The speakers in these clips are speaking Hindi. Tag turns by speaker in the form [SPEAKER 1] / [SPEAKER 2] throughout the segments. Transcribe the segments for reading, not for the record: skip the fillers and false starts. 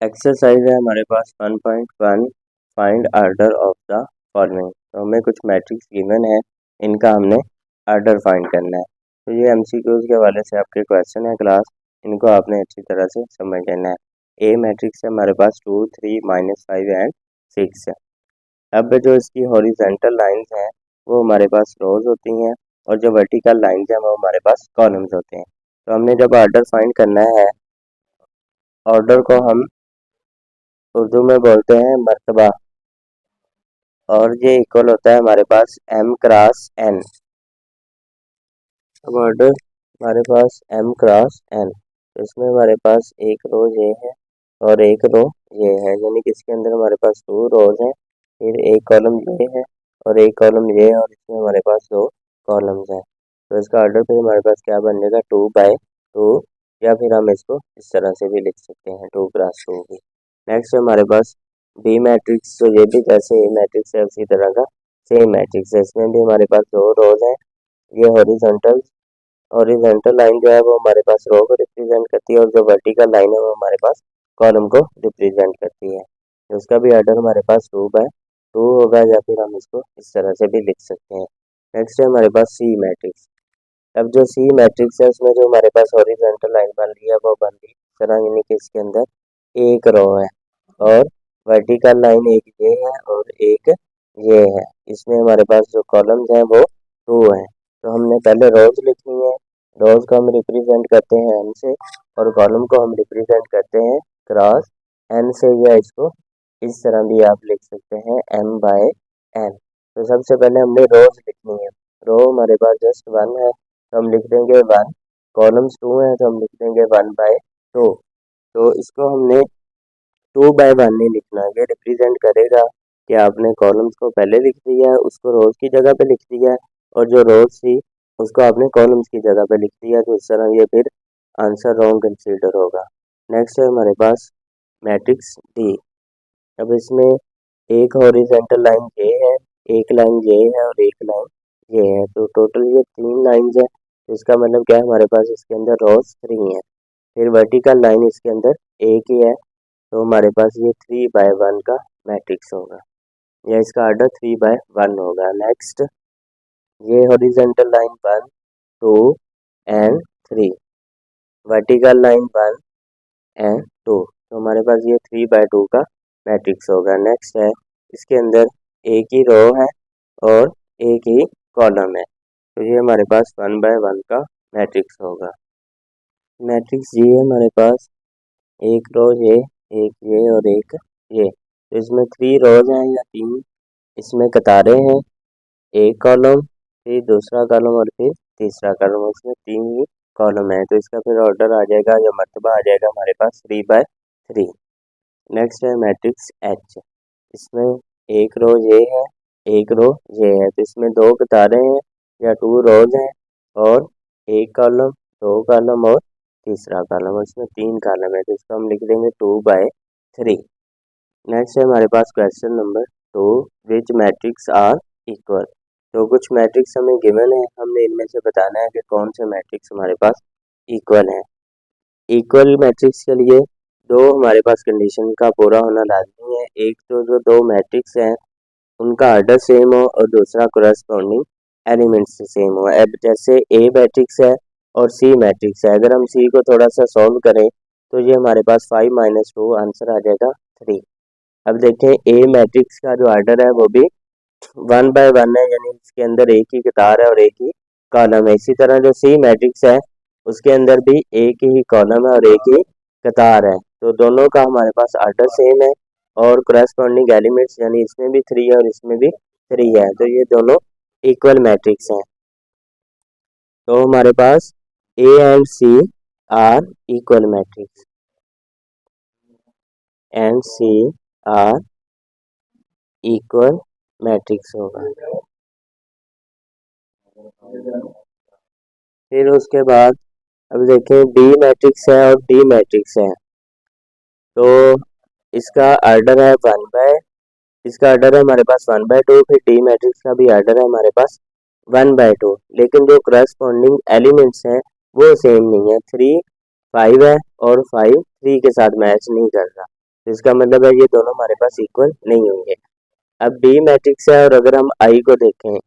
[SPEAKER 1] एक्सरसाइज है हमारे पास 1.1 find order of the following. तो हमें कुछ मैट्रिक्स गिवन है, इनका हमने आर्डर फाइंड करना है। तो ये एमसीक्यूज के हवाले से आपके क्वेश्चन है क्लास, इनको आपने अच्छी तरह से समझ लेना है। ए मैट्रिक्स है हमारे पास 2, 3, -5 एंड 6 है। अब जो इसकी हॉरिजेंटल लाइंस हैं वो हमारे पास रोज होती हैं और जो वर्टिकल लाइंस हैं वो हमारे पास कॉलम्स होते हैं। तो हमने जब आर्डर फाइंड करना है, ऑर्डर को हम उर्दू में बोलते हैं मर्तबा, और ये इक्वल होता है हमारे पास m क्रॉस n। अब ऑर्डर हमारे पास m क्रॉस n, तो इसमें हमारे पास एक रो ये है और एक रो ये है, यानी कि इसके अंदर हमारे पास 2 रोज हैं, फिर एक कॉलम ये है और एक कॉलम ये है, और इसमें हमारे पास 2 कॉलम्स हैं। तो इसका ऑर्डर फिर हमारे पास क्या बन जाएगा 2/2, या फिर हम इसको इस तरह से भी लिख सकते हैं 2 क्रॉस 2 भी। नेक्स्ट है हमारे पास बी मैट्रिक्स, तो ये भी जैसे ए मैट्रिक्स है उसी तरह का सेम मैट्रिक्स है। इसमें भी हमारे पास 2 रोज हैं, ये हॉरिजॉन्टल हॉरिजॉन्टल लाइन जो है वो हमारे पास रो को रिप्रेजेंट करती है और जो वर्टिकल लाइन है वो हमारे पास कॉलम को रिप्रेजेंट करती है। तो उसका भी ऑर्डर हमारे पास 2/2 होगा, या फिर हम इसको इस तरह से भी लिख सकते हैं। नेक्स्ट है हमारे पास सी मैट्रिक्स। अब जो सी मैट्रिक्स है उसमें जो हमारे पास हॉरिजॉन्टल लाइन बन रही है वो बन रही है इस तरह, यानी कि इसके अंदर एक रो है और वर्टिकल लाइन एक ये है और एक ये है। इसमें हमारे पास जो कॉलम्स हैं वो 2 हैं। तो हमने पहले रोज लिखनी है, रोज को हम रिप्रेजेंट करते हैं n से और कॉलम को हम रिप्रेजेंट करते हैं क्रॉस n से, या इसको इस तरह भी आप लिख सकते हैं m/n। तो सबसे पहले हमने रोज लिखनी है, रो हमारे पास जस्ट 1 है तो हम लिख देंगे 1, कॉलम्स 2 हैं तो हम लिख देंगे 1/2। तो इसको हमने 2/1 नहीं लिखना, ये रिप्रेजेंट करेगा कि आपने कॉलम्स को पहले लिख दिया है, उसको रोज की जगह पे लिख दिया है, और जो रोज थी उसको आपने कॉलम्स की जगह पे लिख दिया। तो इस तरह ये फिर आंसर रॉन्ग कंसीडर होगा। नेक्स्ट है हमारे पास मैट्रिक्स डी। अब इसमें एक हॉरिजॉन्टल लाइन ये है, एक लाइन ये है और एक लाइन ये है, तो टोटल ये 3 लाइंस है। तो इसका मतलब क्या है, हमारे पास इसके अंदर रोज 3 है, फिर वर्टिकल लाइन इसके अंदर एक ही है, तो हमारे पास ये 3/1 का मैट्रिक्स होगा, या इसका ऑर्डर 3/1 होगा। नेक्स्ट ये horizontal line 1, 2 and 3, vertical line 1 and 2, तो हमारे पास ये 3/2 का मैट्रिक्स होगा। नेक्स्ट है इसके अंदर एक ही रो है और एक ही कॉलम है, तो ये हमारे पास 1/1 का मैट्रिक्स होगा। मैट्रिक्स जी है हमारे पास एक रो ये, एक ये और एक ये, तो इसमें 3 रोज हैं या 3 इसमें कतारें हैं, एक कॉलम फिर दूसरा कॉलम और फिर तीसरा कॉलम, इसमें 3 ही कॉलम है, तो इसका फिर ऑर्डर आ जाएगा या मर्तबा आ जाएगा हमारे पास 3/3। नेक्स्ट है मैट्रिक्स एच। इसमें एक रो ये है, एक रो ये है, तो इसमें 2 कतारें हैं या 2 रोज हैं और एक कॉलम, 2 कॉलम और तीसरा कॉलम, इसमें 3 कॉलम है, तो इसको हम लिख देंगे 2/3। नेक्स्ट है हमारे पास question number 2, which matrix are equal. तो कुछ मैट्रिक्स हमें गिवन है, हमने इनमें से बताना है कि कौन से मैट्रिक्स हमारे पास इक्वल है। इक्वल मैट्रिक्स के लिए 2 हमारे पास कंडीशन का पूरा होना लाजमी है। एक तो जो 2 मैट्रिक्स हैं उनका ऑर्डर सेम हो और दूसरा कोरस्पॉन्डिंग एलिमेंट्स से सेम हो। अब जैसे ए मैट्रिक्स है और सी मैट्रिक्स है, अगर हम सी को थोड़ा सा सॉल्व करें तो ये हमारे पास 5 - 2 आंसर आ जाएगा 3। अब देखें ए मैट्रिक्स का जो ऑर्डर है वो भी 1/1 है, यानी इसके अंदर एक ही कतार है और एक ही कॉलम है। इसी तरह जो सी मैट्रिक्स है उसके अंदर भी एक ही कॉलम है और एक ही कतार है, तो दोनों का हमारे पास ऑर्डर सेम है और कोरस्पॉन्डिंग एलिमेंट्स यानी इसमें भी 3 है और इसमें भी 3 है, तो ये दोनों इक्वल मैट्रिक्स हैं। तो हमारे पास A and C are equal matrix, and C are equal matrix होगा। फिर उसके बाद अब देखें डी मैट्रिक्स है और डी मैट्रिक्स है, तो इसका ऑर्डर है इसका ऑर्डर है हमारे पास 1/2, फिर डी मैट्रिक्स का भी ऑर्डर है हमारे पास 1/2, लेकिन जो करस्पॉन्डिंग एलिमेंट्स हैं वो सेम नहीं है। 3 5 है और 5 3 के साथ मैच नहीं कर रहा, तो इसका मतलब है ये दोनों हमारे पास इक्वल नहीं होंगे। अब बी मैट्रिक्स है और अगर हम आई को देखें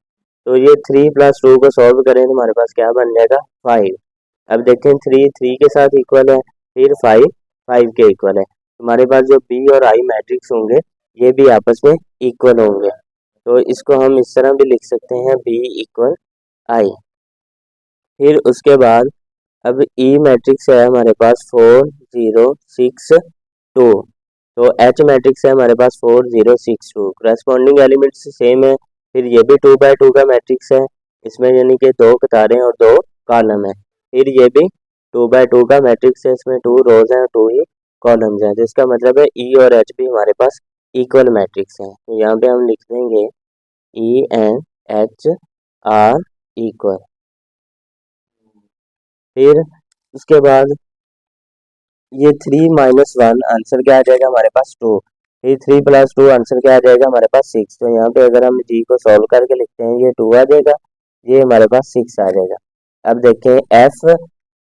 [SPEAKER 1] तो ये 3 + 2 को सॉल्व करें तो हमारे पास क्या बन जाएगा 5। अब देखें 3 3 के साथ इक्वल है, फिर 5 5 के इक्वल है। हमारे पास जो बी और आई मैट्रिक्स होंगे ये भी आपस में इक्वल होंगे। तो इसको हम इस तरह भी लिख सकते हैं बी इक्वल आई। फिर उसके बाद अब ई मैट्रिक्स है हमारे पास 4 0 6 2। तो एच मैट्रिक्स है हमारे पास 4 0 6 2। करस्पॉन्डिंग एलिमेंट्स सेम है। फिर ये भी 2x2 का मैट्रिक्स है, इसमें यानी कि 2 कतारें और 2 कॉलम है। फिर ये भी 2x2 का मैट्रिक्स है, इसमें 2 रोज हैं और 2 ही कॉलम्स हैं। जिसका मतलब है ई और एच भी हमारे पास इक्वल मैट्रिक्स हैं। तो यहाँ पे हम लिख देंगे E and H R equal. फिर उसके बाद ये 3 - 1 आंसर क्या आ जाएगा हमारे पास 2। फिर 3 + 2 आंसर क्या आ जाएगा हमारे पास 6। तो यहाँ पे अगर हम जी को सॉल्व करके लिखते हैं ये 2 आ जाएगा, ये हमारे पास 6 आ जाएगा। अब देखें एफ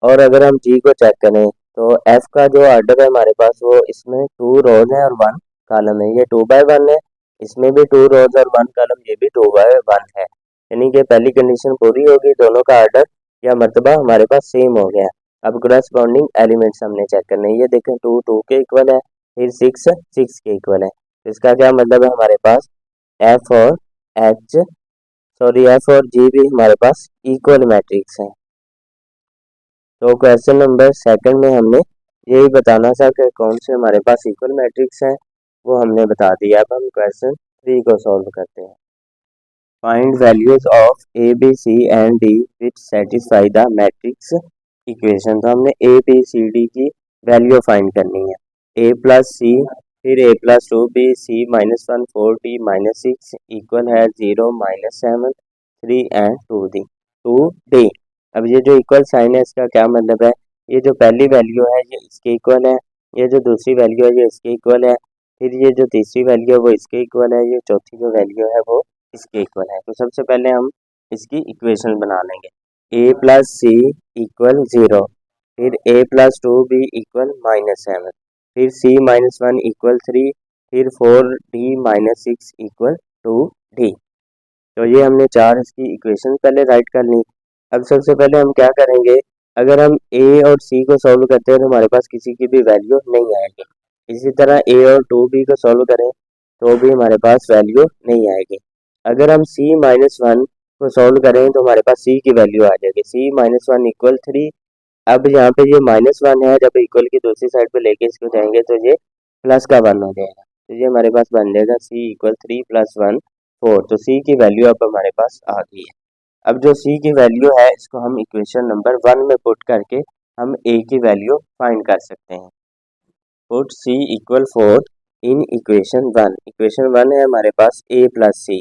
[SPEAKER 1] और अगर हम जी को चेक करें तो एफ का जो ऑर्डर है हमारे पास वो इसमें 2 रोज है और 1 कॉलम है। ये 2x1 है, इसमें भी 2 रोज और 1 कॉलम, ये भी 2x1 है। यानी कि पहली कंडीशन पूरी होगी, दोनों का ऑर्डर या मर्तबा हमारे पास सेम हो गया। अब करस्पॉन्डिंग एलिमेंट्स हमने चेक करने हैं। ये देखें 2 2 के इक्वल है, फिर 6 6 के इक्वल है। तो इसका क्या मतलब है हमारे पास एफ और एच एफ और जी भी हमारे पास इक्वल मैट्रिक्स है। तो क्वेश्चन नंबर सेकंड में हमने यही बताना था कि कौन से हमारे पास इक्वल मैट्रिक्स हैं, वो हमने बता दिया। अब हम क्वेश्चन 3 को सॉल्व करते हैं। Find values of A B C and D which satisfy the matrix equation. तो हमने ए बी सी डी की वैल्यू फाइंड करनी है। ए प्लस सी, फिर A plus 2 B, C -1 4 D -6 equal है 0 -7 3 एंड 2 डी 2 डी। अब ये जो इक्वल साइन है इसका क्या मतलब है, ये जो पहली वैल्यू है ये इसके इक्वल है, ये जो दूसरी वैल्यू है ये इसके इक्वल है, फिर ये जो तीसरी वैल्यू है वो इसके इक्वल है, ये चौथी जो वैल्यू है वो इसके इक्वल है। तो सबसे पहले हम इसकी इक्वेशन बना लेंगे। ए प्लस सी इक्वल 0, फिर ए प्लस 2 बी इक्वल -7, फिर सी -1 इक्वल 3, फिर 4 डी -6 इक्वल 2 डी। तो ये हमने 4 इसकी इक्वेशन पहले राइट कर ली। अब सबसे पहले हम क्या करेंगे, अगर हम ए और सी को सॉल्व करते हैं तो हमारे पास किसी की भी वैल्यू नहीं आएगी। इसी तरह ए और 2b को सॉल्व करें तो भी हमारे पास वैल्यू नहीं आएगी। अगर हम c - 1 को सॉल्व करें तो हमारे पास c की वैल्यू आ जाएगी, c - 1 इक्वल 3। अब यहाँ पे ये -1 है, जब इक्वल की दूसरी साइड पे लेके इसको जाएंगे तो ये प्लस का 1 हो जाएगा। तो ये हमारे पास बन जाएगा c इक्वल 3 + 1 4। तो c की वैल्यू अब हमारे पास आ गई है। अब जो c की वैल्यू है इसको हम इक्वेशन नंबर 1 में पुट करके हम a की वैल्यू फाइंड कर सकते हैं। Put c equal 4 in equation 1। Equation 1 है हमारे पास a प्लस सी,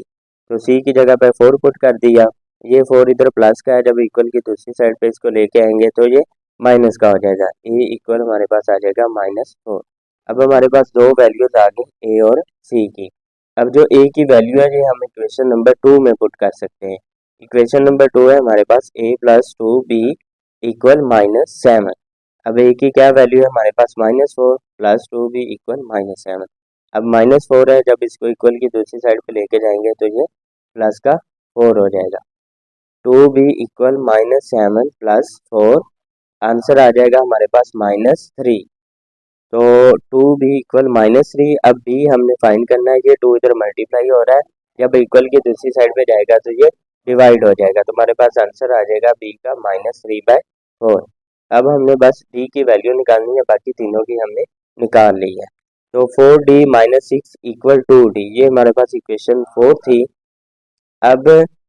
[SPEAKER 1] तो c की जगह पे 4 पुट कर दिया। ये 4 इधर प्लस का है, जब इक्वल की दूसरी साइड पे इसको लेके आएंगे तो ये माइनस का हो जाएगा। a इक्वल हमारे पास आ जाएगा -4। अब हमारे पास दो वैल्यूज आ गई a और c की। अब जो a की वैल्यू है ये हम इक्वेशन नंबर 2 में पुट कर सकते हैं। इक्वेशन नंबर 2 है हमारे पास a + 2b इक्वल -7। अब a की क्या वैल्यू है हमारे पास -4 + 2b इक्वल -7। अब -4 है, जब इसको इक्वल की दूसरी साइड पे लेके जाएंगे तो ये प्लस का 4 हो जाएगा। 2b इक्वल -7 + 4, आंसर आ जाएगा हमारे पास -3। तो 2b इक्वल -3। अब b हमने फाइंड करना है, ये 2 इधर मल्टीप्लाई हो रहा है, जब इक्वल की दूसरी साइड पे जाएगा तो ये डिवाइड हो जाएगा। तो हमारे पास आंसर आ जाएगा b का -3/4। अब हमने बस d की वैल्यू निकालनी है, बाकी तीनों की हमने निकाल ली है। तो 4d -6 इक्वल 2d, ये हमारे पास इक्वेशन 4 थी। अब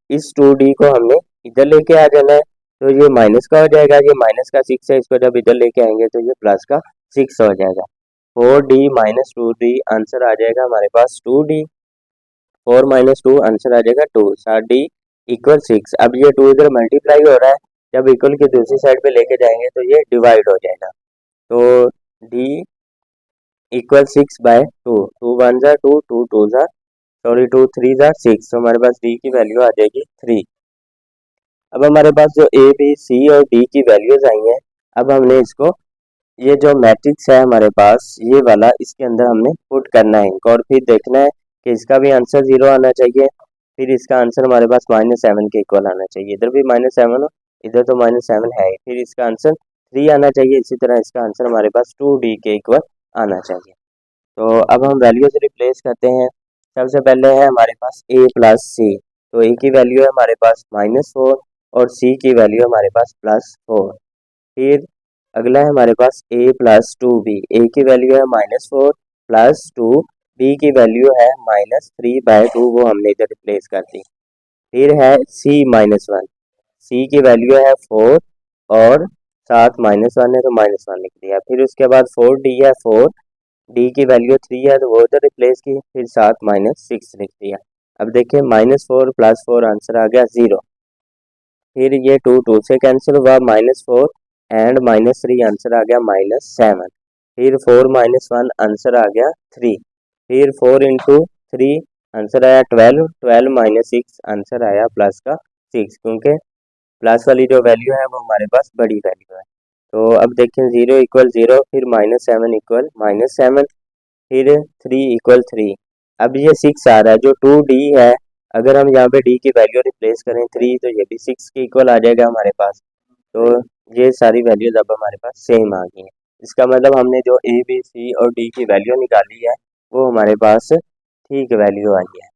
[SPEAKER 1] इस 2d को हमने इधर लेके आ जाना है, तो ये माइनस का हो जाएगा, ये माइनस का 6 है, इसको जब इधर लेके आएंगे तो ये प्लस का 6 हो जाएगा। 4d - 2d, आंसर आ जाएगा हमारे पास 2d। 4 - 2 आंसर आ जाएगा 2। 7d equal 6। अब ये 2 इधर मल्टीप्लाई हो रहा है, जब इक्वल की दूसरी साइड पे लेके जाएंगे तो ये डिवाइड हो जाएगा। तो d इक्वल 6/2। 2 1 ज़ा 2, 2 2 ज़ा सॉरी 2 3 ज़ा 6। तो हमारे पास d की वैल्यू आ जाएगी 3। अब हमारे पास जो a b c और d की वैल्यूज आई हैं, अब हमने इसको ये जो मैट्रिक्स है हमारे पास ये वाला, इसके अंदर हमने पुट करना है इनको, और फिर देखना है कि इसका भी आंसर 0 आना चाहिए, फिर इसका आंसर हमारे पास -7 के इक्वल आना चाहिए। इधर भी -7 हो, इधर तो -7 है, फिर इसका आंसर 3 आना चाहिए। इसी तरह इसका आंसर हमारे पास 2D के इक्वल आना चाहिए। तो अब हम वैल्यूज रिप्लेस करते हैं। सबसे पहले है हमारे पास a प्लस सी, तो a की वैल्यू है हमारे पास -4 और c की वैल्यू है हमारे पास +4। फिर अगला है हमारे पास a प्लस 2b, a की वैल्यू है -4 प्लस 2, b की वैल्यू है -3/2, वो हमने इधर रिप्लेस कर दी। फिर है c -1, c की वैल्यू है 4 और साथ -1 है तो -1 लिख दिया। फिर उसके बाद 4d है 4, डी की वैल्यू 3 है तो वो उधर रिप्लेस की, फिर साथ -6 लिख दिया। अब देखिए -4 + 4 आंसर आ गया 0। फिर ये 2 2 से कैंसिल हुआ, -4 एंड -3 आंसर आ गया -7। फिर 4 -1 आंसर आ गया 3। फिर 4 × 3 आंसर आया 12, 12 - 6 आंसर आया प्लस का 6, क्योंकि प्लस वाली जो वैल्यू है वो हमारे पास बड़ी वैल्यू है। तो अब देखें 0 = 0, फिर -7 = -7, फिर 3 = 3। अब ये 6 आ रहा है जो 2d है, अगर हम यहाँ पे d की वैल्यू रिप्लेस करें 3 तो ये भी 6 के इक्वल आ जाएगा हमारे पास। तो ये सारी वैल्यूज अब हमारे पास सेम आ गई हैं। इसका मतलब हमने जो a b c और d की वैल्यू निकाली है वो हमारे पास ठीक वैल्यू आई है।